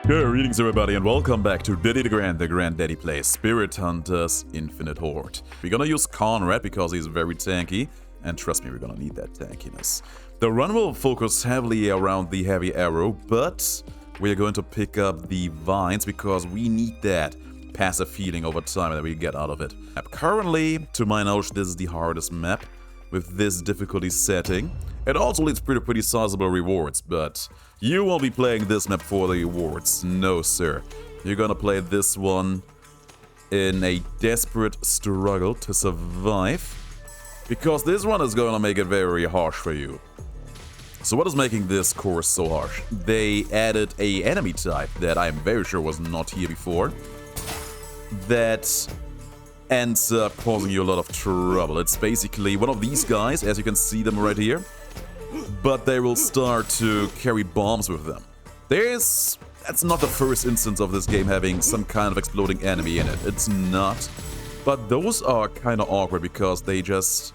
Greetings everybody and welcome back to DeGrand, the Granddaddy plays Spirit Hunters Infinite Horde. We're gonna use Conrad because he's very tanky, and trust me, we're gonna need that tankiness. The run will focus heavily around the heavy arrow, but we're going to pick up the vines because we need that passive feeling over time that we get out of it. Currently, to my knowledge, this is the hardest map with this difficulty setting. It also leads pretty sizable rewards, but you won't be playing this map for the rewards. No, sir. You're gonna play this one in a desperate struggle to survive, because this one is gonna make it very harsh for you. So what is making this course so harsh? They added a enemy type that I'm very sure was not here before, that ends up causing you a lot of trouble. It's basically one of these guys, as you can see them right here, but they will start to carry bombs with them. That's not the first instance of this game having some kind of exploding enemy in it. It's not. But those are kind of awkward because they just...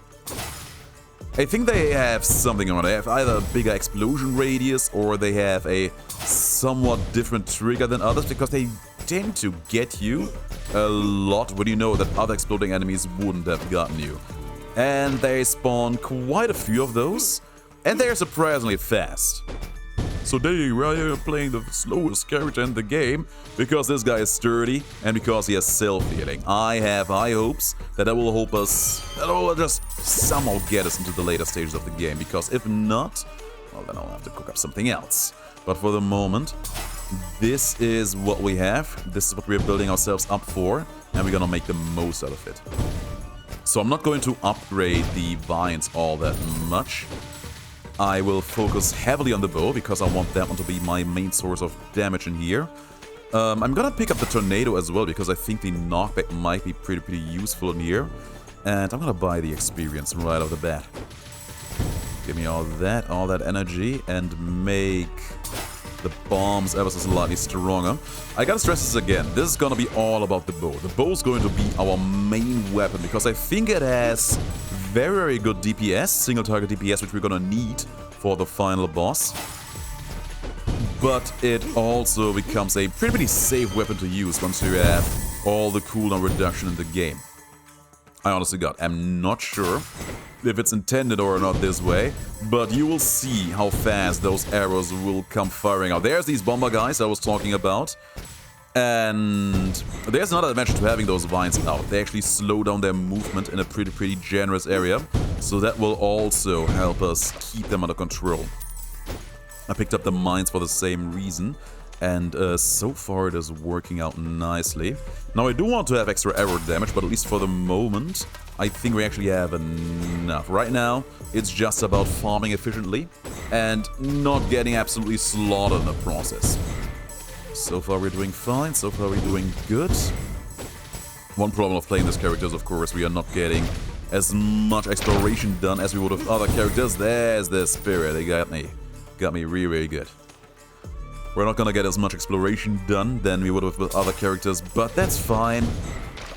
I think they have something on it. They have either a bigger explosion radius or they have a somewhat different trigger than others, because they tend to get you a lot when you know that other exploding enemies wouldn't have gotten you. And they spawn quite a few of those, and they're surprisingly fast. So there you are, you're playing the slowest character in the game because this guy is sturdy and because he has self-healing. I have high hopes that will help us, that will just somehow get us into the later stages of the game, because if not, well, then I'll have to cook up something else. But for the moment, this is what we have, this is what we're building ourselves up for, and we're gonna make the most out of it. So I'm not going to upgrade the vines all that much. I will focus heavily on the bow because I want that one to be my main source of damage in here. I'm gonna pick up the tornado as well because I think the knockback might be pretty useful in here. And I'm gonna buy the experience right off the bat. Give me all that energy, and make the bombs ever so slightly stronger. I gotta stress this again, this is gonna be all about the bow. The bow is going to be our main weapon because I think it has very good DPS, single target DPS, which we're gonna need for the final boss. But it also becomes a pretty safe weapon to use once you have all the cooldown reduction in the game. I honestly I'm not sure if it's intended or not this way, but you will see how fast those arrows will come firing out. There's these bomber guys I was talking about. And there's another advantage to having those vines out. They actually slow down their movement in a pretty generous area. So that will also help us keep them under control. I picked up the mines for the same reason. And so far it is working out nicely. Now I do want to have extra arrow damage, but at least for the moment, I think we actually have enough. Right now, it's just about farming efficiently and not getting absolutely slaughtered in the process. So far we're doing fine, so far we're doing good. One problem of playing this character is, of course, we are not getting as much exploration done as we would with other characters. There's the spirit, they got me. Got me really good. We're not gonna get as much exploration done than we would have with other characters, but that's fine.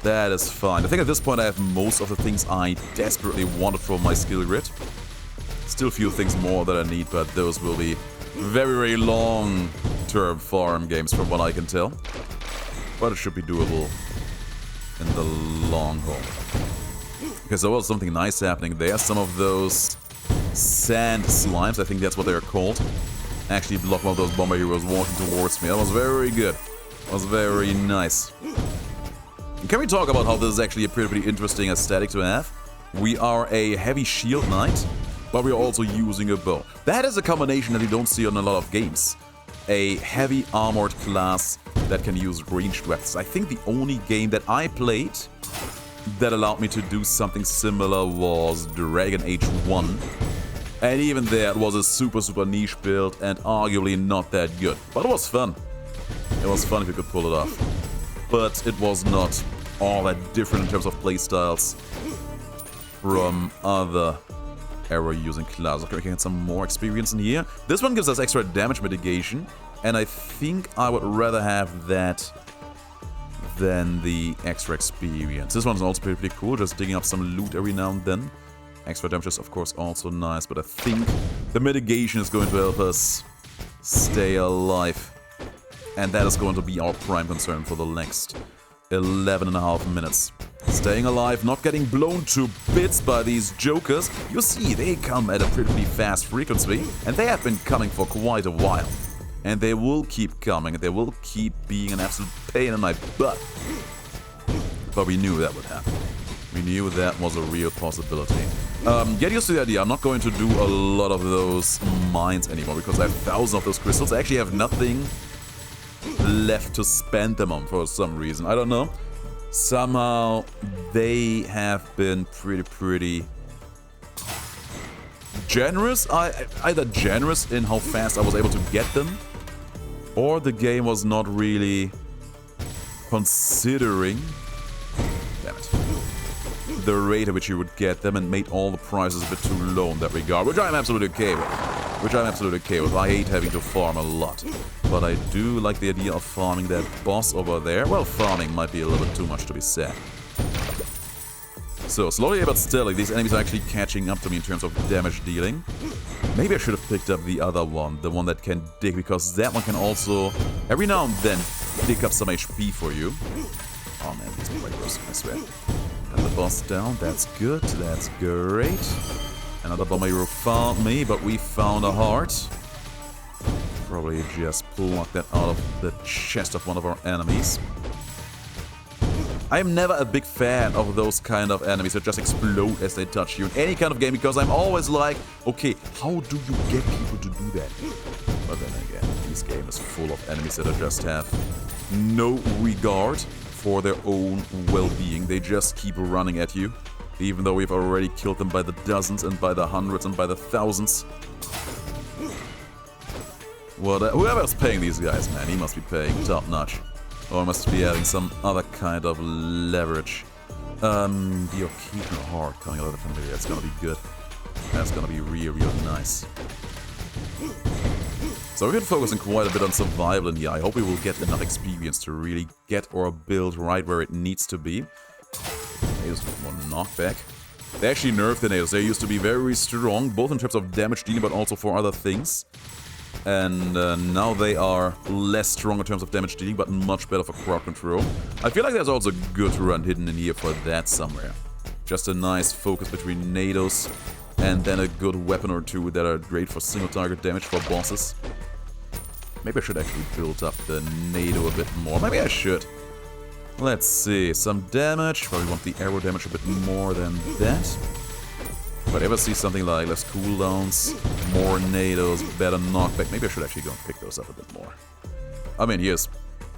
That is fine. I think at this point I have most of the things I desperately wanted from my skill grid. Still a few things more that I need, but those will be very long-term farm games from what I can tell. But it should be doable in the long haul. Okay, so well, something nice happening there. Some of those sand slimes, I think that's what they're called, actually blocked one of those bomber heroes walking towards me. That was very good. That was very nice. Can we talk about how this is actually a pretty interesting aesthetic to have? We are a heavy shield knight, but we're also using a bow. That is a combination that you don't see on a lot of games. A heavy armored class that can use ranged weapons. I think the only game that I played that allowed me to do something similar was Dragon Age 1. And even there, it was a super niche build and arguably not that good. But it was fun. It was fun if you could pull it off. But it was not all that different in terms of playstyles from other arrow-using classes. Okay, we can get some more experience in here. This one gives us extra damage mitigation, and I think I would rather have that than the extra experience. This one's also pretty cool, just digging up some loot every now and then. Extra damage is, of course, also nice, but I think the mitigation is going to help us stay alive And that is going to be our prime concern for the next 11.5 minutes. Staying alive, not getting blown to bits by these jokers. You see, they come at a pretty fast frequency, and they have been coming for quite a while. And they will keep coming, and they will keep being an absolute pain in my butt. But we knew that would happen. We knew that was a real possibility. Get used to the idea. I'm not going to do a lot of those mines anymore because I have thousands of those crystals. I actually have nothing left to spend them on for some reason. I don't know. Somehow they have been pretty generous. Either generous in how fast I was able to get them, or the game was not really considering, damn it, the rate at which you would get them and made all the prices a bit too low in that regard, which I'm absolutely okay with. I hate having to farm a lot, but I do like the idea of farming that boss over there. Well, farming might be a little bit too much to be said. So, slowly but steadily, these enemies are actually catching up to me in terms of damage dealing. Maybe I should have picked up the other one, the one that can dig, because that one can also, every now and then, dig up some HP for you. Oh man, these are quite gross, I swear. And the boss down, that's good, that's great. Another bomber hero found me, but we found a heart. Probably just plucked that out of the chest of one of our enemies. I'm never a big fan of those kind of enemies that just explode as they touch you in any kind of game, because I'm always like, okay, how do you get people to do that? But then again, this game is full of enemies that just have no regard for their own well-being. They just keep running at you, even though we've already killed them by the dozens and by the hundreds and by the thousands. Whoever's paying these guys, man, he must be paying top-notch. Or must be having some other kind of leverage. The occasional horde coming out of the front of here, that's gonna be good. That's gonna be real nice. So we've been focusing quite a bit on survival in here. I hope we will get enough experience to really get our build right where it needs to be. Here's one knockback. They actually nerfed the natives. They used to be very strong, both in terms of damage dealing, but also for other things. And now they are less strong in terms of damage dealing, but much better for crowd control. I feel like there's also a good run hidden in here for that somewhere. Just a nice focus between NATOs and then a good weapon or two that are great for single target damage for bosses. Maybe I should actually build up the NATO a bit more. Maybe I should. Let's see, some damage. Probably want the arrow damage a bit more than that. If I ever see something like less cooldowns, more NATOs, better knockback, maybe I should actually go and pick those up a bit more. I mean, here's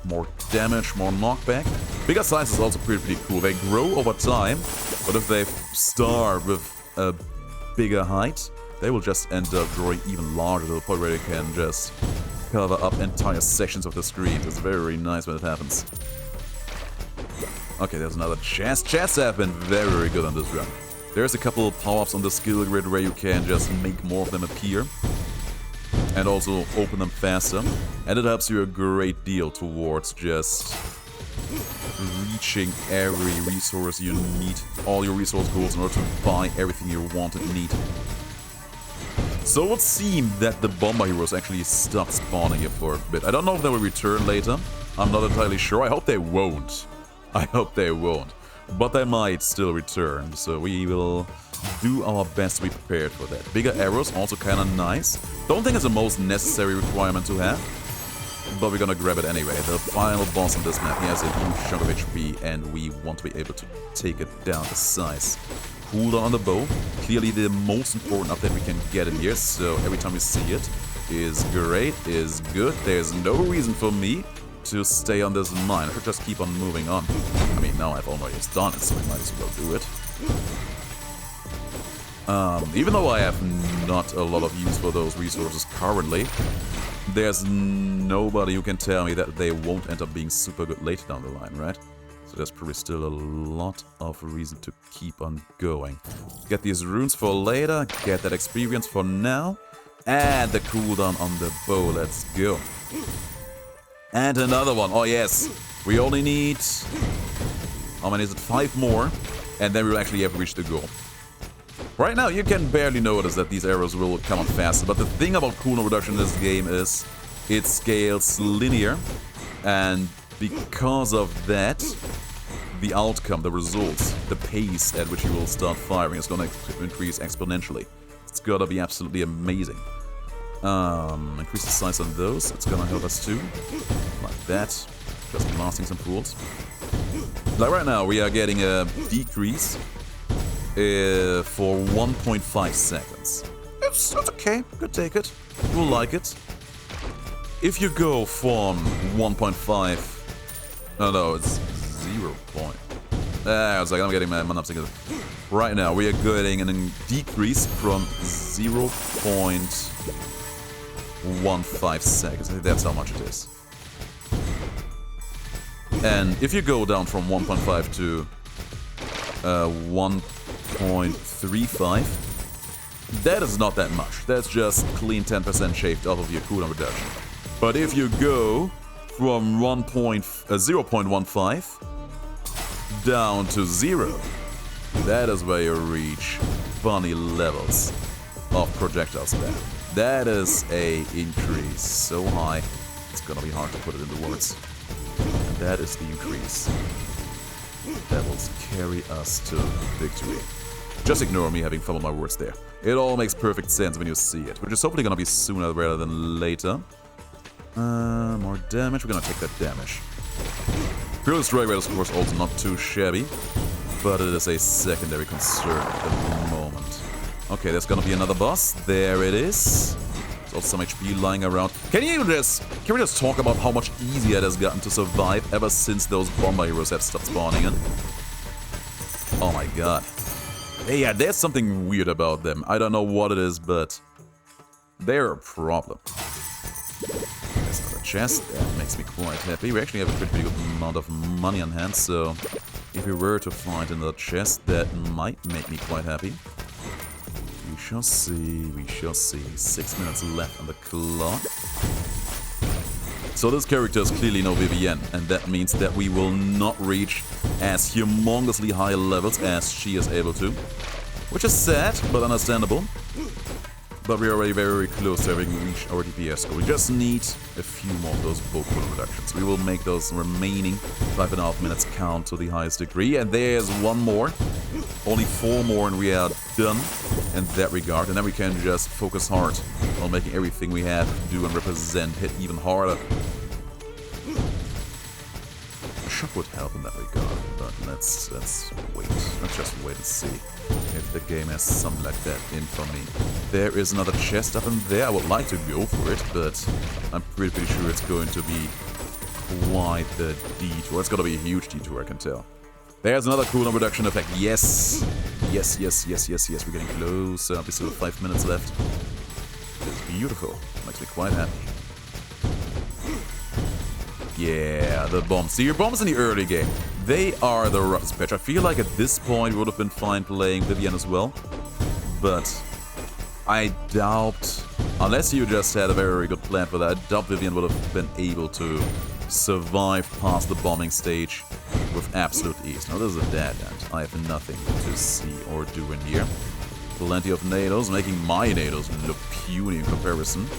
more damage, more knockback. Bigger size is also pretty cool. They grow over time, but if they start with a bigger height, they will just end up growing even larger to the point where they can just cover up entire sections of the screen. It's very nice when it happens. Okay, there's another chest. Chests have been very good on this run. There's a couple of power-ups on the skill grid where you can just make more of them appear. And also open them faster. And it helps you a great deal towards just reaching every resource you need. All your resource goals in order to buy everything you want and need. So it would seem that the bomber heroes actually stopped spawning here for a bit. I don't know if they will return later. I'm not entirely sure. I hope they won't. I hope they won't. But they might still return, so we will do our best to be prepared for that. Bigger arrows, also kind of nice. Don't think it's the most necessary requirement to have, but we're gonna grab it anyway. The final boss on this map, he has a huge chunk of HP, and we want to be able to take it down to size. Cooldown on the bow, clearly the most important update we can get in here, so every time we see it is great, is good. There's no reason for me to stay on this mine. I should just keep on moving on. I mean, now I've almost done it, so I might as well do it. Even though I have not a lot of use for those resources currently, there's nobody who can tell me that they won't end up being super good later down the line, right? So there's probably still a lot of reason to keep on going. Get these runes for later, get that experience for now, and the cooldown on the bow. Let's go. And another one. Oh yes, we only need, how many is it? 5 more, and then we'll actually have reached the goal. Right now you can barely notice that these arrows will come on faster, but the thing about cooldown reduction in this game is it scales linear, And because of that, the outcome, the results, the pace at which you will start firing is going to increase exponentially. It's going to be absolutely amazing. Increase the size on those. It's going to help us too. Like that. Just blasting some fools. Like right now, we are getting a decrease for 1.5 seconds. It's okay. Could take it. We'll like it. If you go from 1.5... No, it's 0. I was like, I'm getting my up together. Right now, we are getting a decrease from 0.15 seconds. I think that's how much it is. And if you go down from 1.5 to 1.35, that is not that much. That's just clean 10% shaved off of your cooldown reduction. But if you go from 0.15 down to 0, that is where you reach funny levels of projectile spam. That is a increase so high, it's gonna be hard to put it into words. And that is the increase that will carry us to victory. Just ignore me having fun with my words there. It all makes perfect sense when you see it, which is hopefully gonna be sooner rather than later. More damage. We're gonna take that damage. Fearless strike rate is of course also not too shabby, but it is a secondary concern at the moment. Okay, there's gonna be another boss. There it is. There's also some HP lying around. Can we just talk about how much easier it has gotten to survive ever since those bomber heroes have stopped spawning in? Oh my god. Hey, yeah, there's something weird about them. I don't know what it is, but they're a problem. There's another chest. That makes me quite happy. We actually have a pretty good amount of money on hand, so if we were to find another chest, that might make me quite happy. We shall see, we shall see. 6 minutes left on the clock. So this character is clearly no Vivienne, and that means that we will not reach as humongously high levels as she is able to. Which is sad, but understandable. But we're already very close to having reached our DPS score. We just need a few more of those bulk reductions. We will make those remaining 5.5 minutes count to the highest degree. And there's one more. Only 4 more and we are done in that regard. And then we can just focus hard on making everything we have do and represent hit even harder. Shock would help in that regard, but let's wait. Let's just wait and see if the game has something like that in for me. There is another chest up in there. I would like to go for it, but I'm pretty sure it's going to be quite the detour. It's going to be a huge detour, I can tell. There's another cooldown reduction effect. Yes! Yes. We're getting closer. We still have 5 minutes left. It's beautiful. Makes me quite happy. Yeah, the bombs. See, your bombs in the early game, they are the roughest patch. I feel like at this point we would have been fine playing Vivienne as well. But I doubt, unless you just had a very good plan for that, I doubt Vivienne would have been able to survive past the bombing stage with absolute ease. Now this is a dead end. I have nothing to see or do in here. Plenty of NATOs, making my NATOs look puny in comparison.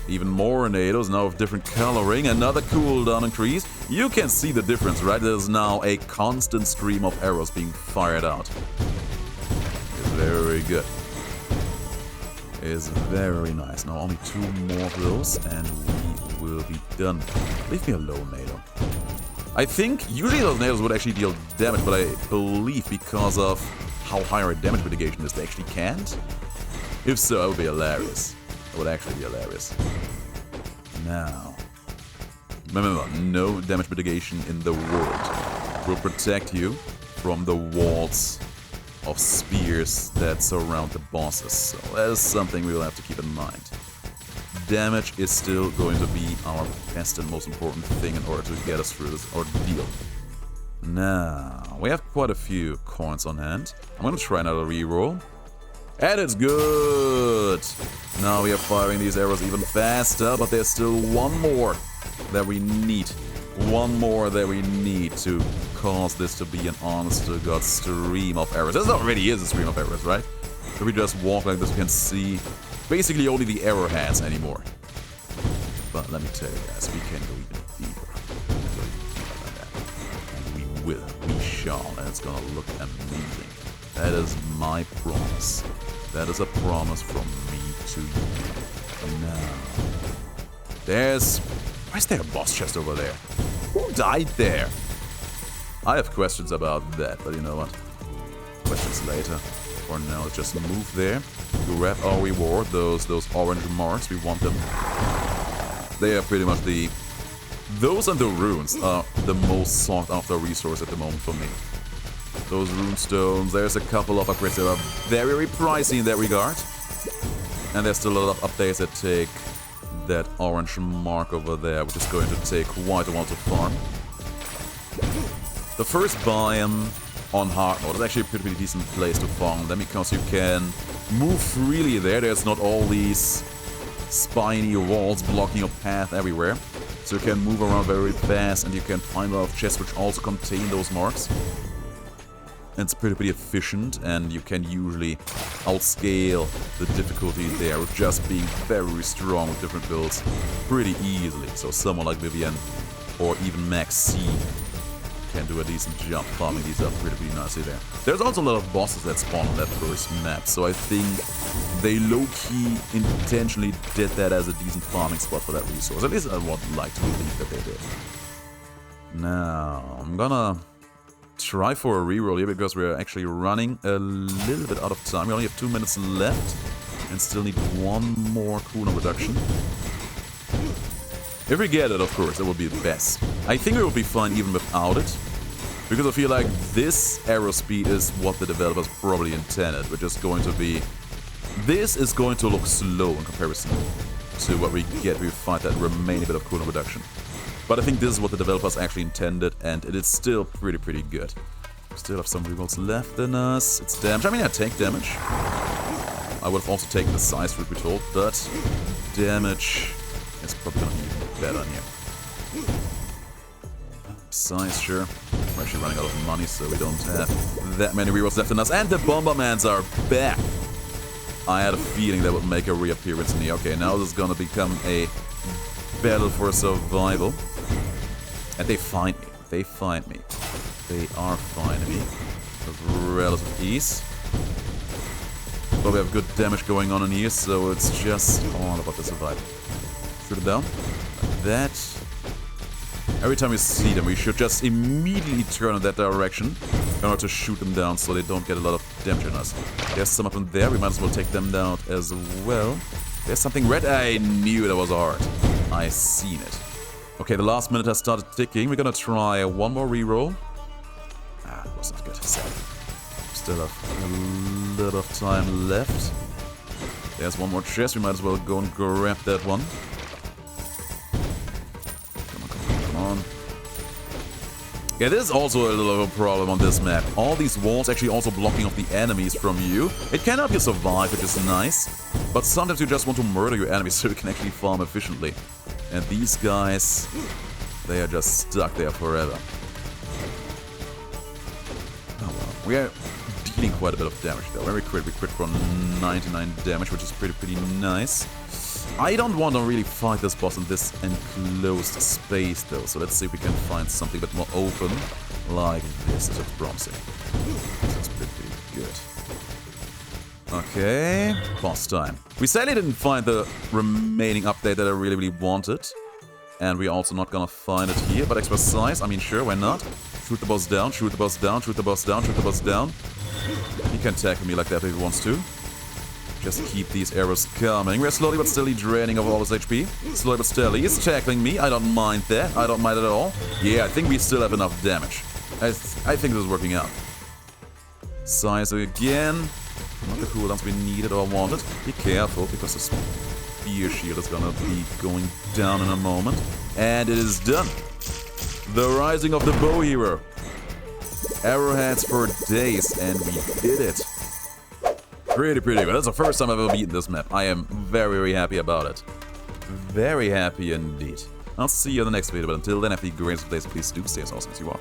Even more NATOs, now with different coloring, another cooldown increase. You can see the difference, right? There's now a constant stream of arrows being fired out. It's very good. It's very nice. Now only 2 more of those and we will be done. Leave me alone, NATO. I think usually those NATOs would actually deal damage, but I believe because of how high our damage mitigation is, they actually can't. If so, it would be hilarious. It would actually be hilarious. Now, remember, no damage mitigation in the world will protect you from the walls of spears that surround the bosses. So that is something we will have to keep in mind. Damage is still going to be our best and most important thing in order to get us through this ordeal. Now, we have quite a few coins on hand. I'm going to try another reroll. And it's good! Now we are firing these arrows even faster, but there's still one more that we need. One more that we need to cause this to be an honest-to-God stream of arrows. This already is a stream of arrows, right? If we just walk like this, we can see basically only the arrowheads anymore. But let me tell you guys, we can go even deeper. Charl, and it's gonna look amazing. That is my promise. That is a promise from me to you. Now, why is there a boss chest over there? Who died there? I have questions about that, but you know what? Questions later. For now, let's just move there. Grab our reward, those orange marks. We want them. They are pretty much those and the runes are the most sought after resource at the moment for me. Those rune stones, there's a couple of upgrades that are very, very pricey in that regard. And there's still a lot of updates that take that orange mark over there, which is going to take quite a while to farm. The first biome on hard mode is actually a pretty decent place to farm them because you can move freely there. There's not all these spiny walls blocking your path everywhere. So you can move around very fast and you can find a lot of chests which also contain those marks. It's pretty efficient, and you can usually outscale the difficulty there with just being very strong with different builds pretty easily. So someone like Vivian or even Max C can do a decent job farming these up pretty nicely there. There's also a lot of bosses that spawn on that first map, so I think they low-key intentionally did that as a decent farming spot for that resource. At least I would like to believe that they did. Now, I'm gonna try for a reroll here because we're actually running a little bit out of time. We only have 2 minutes left and still need one more cooldown reduction. If we get it, of course, that would be the best. I think we will be fine even without it, because I feel like this arrow speed is what the developers probably intended, which is going to be... This is going to look slow in comparison to what we get if we find that remaining bit of cooldown reduction. But I think this is what the developers actually intended, and it is still pretty good. We still have some rerolls left in us. It's damage. I mean, I take damage. I would have also taken the size, truth be told, but damage is probably going to be even better in here. Size, sure. We're actually running out of money, so we don't have that many rerolls left in us. And the Bombermans are back! I had a feeling they would make a reappearance in here. Okay, now this is going to become a battle for survival. And they find me. They find me. They are finding me with relative ease. But we have good damage going on in here, so it's just all about the survival. Shoot them down. Like that. Every time we see them, we should just immediately turn in that direction in order to shoot them down so they don't get a lot of damage on us. There's some up in there. We might as well take them down as well. There's something red. I knew that was a heart. I seen it. Okay, the last minute has started ticking. We're gonna try one more reroll. Ah, that was not good. Sad. Still have a lot of time left. There's one more chest. We might as well go and grab that one. Come on. Yeah, this is also a little of a problem on this map. All these walls actually also blocking off the enemies from you. It can help you survive, which is nice. But sometimes you just want to murder your enemies so you can actually farm efficiently. And these guys, they are just stuck there forever. Oh well. We are dealing quite a bit of damage though. When we crit for 99 damage, which is pretty nice. I don't want to really fight this boss in this enclosed space though. So let's see if we can find something a bit more open. Like this. This looks promising. This is pretty good. Okay, boss time. We sadly didn't find the remaining update that I really wanted. And we're also not gonna find it here, but extra size, I mean sure, why not? Shoot the boss down, shoot the boss down, shoot the boss down, shoot the boss down. He can tackle me like that if he wants to. Just keep these arrows coming. We're slowly but steadily draining of all his HP. Slowly but steadily. He's tackling me, I don't mind that, I don't mind it at all. Yeah, I think we still have enough damage. I think this is working out. Size again. Not the cooldowns we needed or wanted. Be careful, because the spear shield is gonna be going down in a moment. And it is done. The rising of the bow hero. Arrowheads for days, and we did it. Pretty good. That's the first time I've ever beaten this map. I am very happy about it. Very happy indeed. I'll see you in the next video, but until then, have the greatest days. Please do stay as awesome as you are.